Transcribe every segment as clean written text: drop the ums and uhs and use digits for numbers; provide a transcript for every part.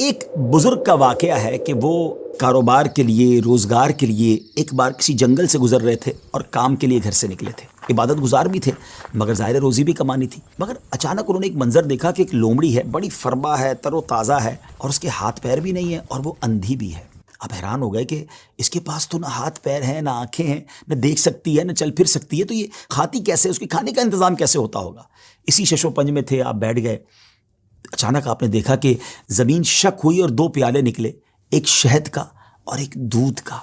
ایک بزرگ کا واقعہ ہے کہ وہ کاروبار کے لیے، روزگار کے لیے ایک بار کسی جنگل سے گزر رہے تھے اور کام کے لیے گھر سے نکلے تھے. عبادت گزار بھی تھے مگر ظاہر روزی بھی کمانی تھی. مگر اچانک انہوں نے ایک منظر دیکھا کہ ایک لومڑی ہے، بڑی فربا ہے، تر و تازہ ہے، اور اس کے ہاتھ پیر بھی نہیں ہیں اور وہ اندھی بھی ہے. اب حیران ہو گئے کہ اس کے پاس تو نہ ہاتھ پیر ہیں، نہ آنکھیں ہیں، نہ دیکھ سکتی ہے، نہ چل پھر سکتی ہے، تو یہ کھاتی کیسے؟ اس کے کھانے کا انتظام کیسے ہوتا ہوگا؟ اسی شش و پنج میں تھے، آپ بیٹھ گئے. اچانک آپ نے دیکھا کہ زمین شک ہوئی اور دو پیالے نکلے، ایک شہد کا اور ایک دودھ کا.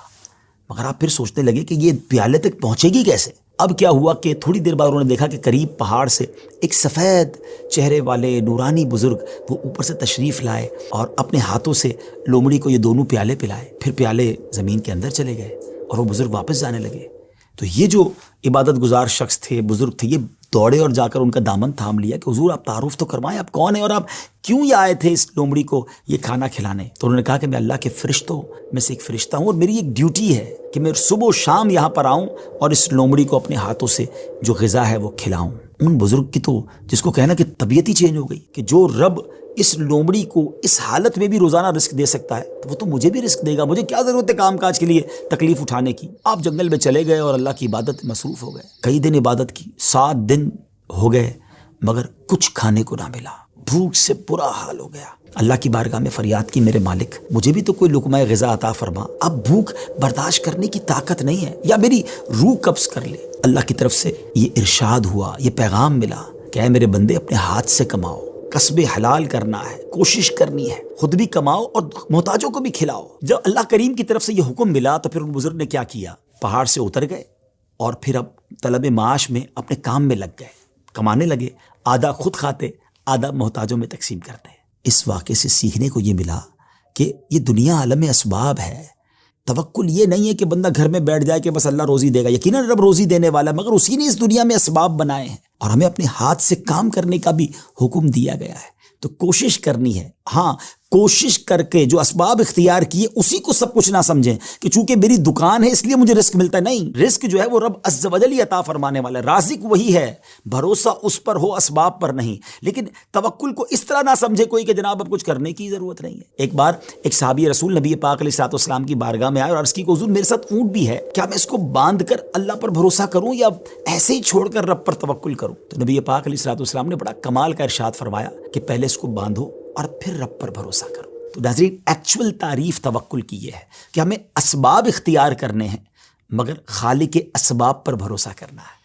مگر آپ پھر سوچنے لگے کہ یہ پیالے تک پہنچے گی کیسے؟ اب کیا ہوا کہ تھوڑی دیر بعد انہوں نے دیکھا کہ قریب پہاڑ سے ایک سفید چہرے والے نورانی بزرگ وہ اوپر سے تشریف لائے اور اپنے ہاتھوں سے لومڑی کو یہ دونوں پیالے پلائے. پھر پیالے زمین کے اندر چلے گئے اور وہ بزرگ واپس جانے لگے. تو یہ جو عبادت گزار شخص تھے، بزرگ تھے، یہ دوڑے اور جا کر ان کا دامن تھام لیا کہ حضور آپ تعارف تو کروائیں، آپ کون ہیں اور آپ کیوں یہ آئے تھے اس لومڑی کو یہ کھانا کھلانے؟ تو انہوں نے کہا کہ میں اللہ کے فرشتوں میں سے ایک فرشتہ ہوں اور میری ایک ڈیوٹی ہے کہ میں صبح و شام یہاں پر آؤں اور اس لومڑی کو اپنے ہاتھوں سے جو غذا ہے وہ کھلاؤں. ان بزرگ کی تو جس کو کہنا کہ طبیعت ہی چینج ہو گئی کہ جو رب اس لومڑی کو اس حالت میں بھی روزانہ رزق دے سکتا ہے تو وہ تو مجھے بھی رزق دے گا، مجھے کیا ضرورت ہے کام کاج کے لیے تکلیف اٹھانے کی. آپ جنگل میں چلے گئے اور اللہ کی عبادت مصروف ہو گئے. کئی دن عبادت کی، 7 دن ہو گئے مگر کچھ کھانے کو نہ ملا. بھوک سے برا حال ہو گیا. اللہ کی بارگاہ میں فریاد کی، میرے مالک مجھے بھی تو کوئی لقمہ غذا عطا فرما. اب بھوک برداشت کرنے کی طاقت نہیں ہے، یا میری روح قبض کر لے. اللہ کی طرف سے یہ ارشاد ہوا، یہ پیغام ملا کہ اے میرے بندے اپنے ہاتھ سے کماؤ، کسب حلال کرنا ہے، کوشش کرنی ہے، خود بھی کماؤ اور محتاجوں کو بھی کھلاؤ. جب اللہ کریم کی طرف سے یہ حکم ملا تو پھر ان بزرگ نے کیا کیا؟ پہاڑ سے اتر گئے اور پھر اب طلب معاش میں اپنے کام میں لگ گئے، کمانے لگے. آدھا خود کھاتے، آدھا محتاجوں میں تقسیم کرتے. اس واقعے سے سیکھنے کو یہ ملا کہ یہ دنیا عالم اسباب ہے. توکل یہ نہیں ہے کہ بندہ گھر میں بیٹھ جائے کہ بس اللہ روزی دے گا. یقیناً رب روزی دینے والا ہے مگر اسی نے اس دنیا میں اسباب بنائے ہیں اور ہمیں اپنے ہاتھ سے کام کرنے کا بھی حکم دیا گیا ہے. تو کوشش کرنی ہے. ہاں، کوشش کر کے جو اسباب اختیار کیے اسی کو سب کچھ نہ سمجھیں کہ چونکہ میری دکان ہے اس لیے مجھے رزق ملتا ہے. نہیں، رزق جو ہے وہ رب عز و جل عطا فرمانے والا ہے. رازق وہی ہے، بھروسہ اس پر ہو، اسباب پر نہیں. لیکن توکل کو اس طرح نہ سمجھے کوئی کہ جناب اب کچھ کرنے کی ضرورت نہیں ہے. ایک بار ایک صحابی رسول نبی پاک علیہ الصلوۃ والسلام کی بارگاہ میں آئے اور عرض کی کہ حضور میرے ساتھ اونٹ بھی ہے، کیا میں اس کو باندھ کر اللہ پر بھروسہ کروں یا ایسے ہی چھوڑ کر رب پر توکل کروں؟ تو نبی پاک علیہ الصلوۃ والسلام نے بڑا کمال کا ارشاد فرمایا کہ پہلے اس کو باندھو اور پھر رب پر بھروسہ کرو. تو ناظرین، ایکچول تعریف توکل کی یہ ہے کہ ہمیں اسباب اختیار کرنے ہیں مگر خالق اسباب پر بھروسہ کرنا ہے.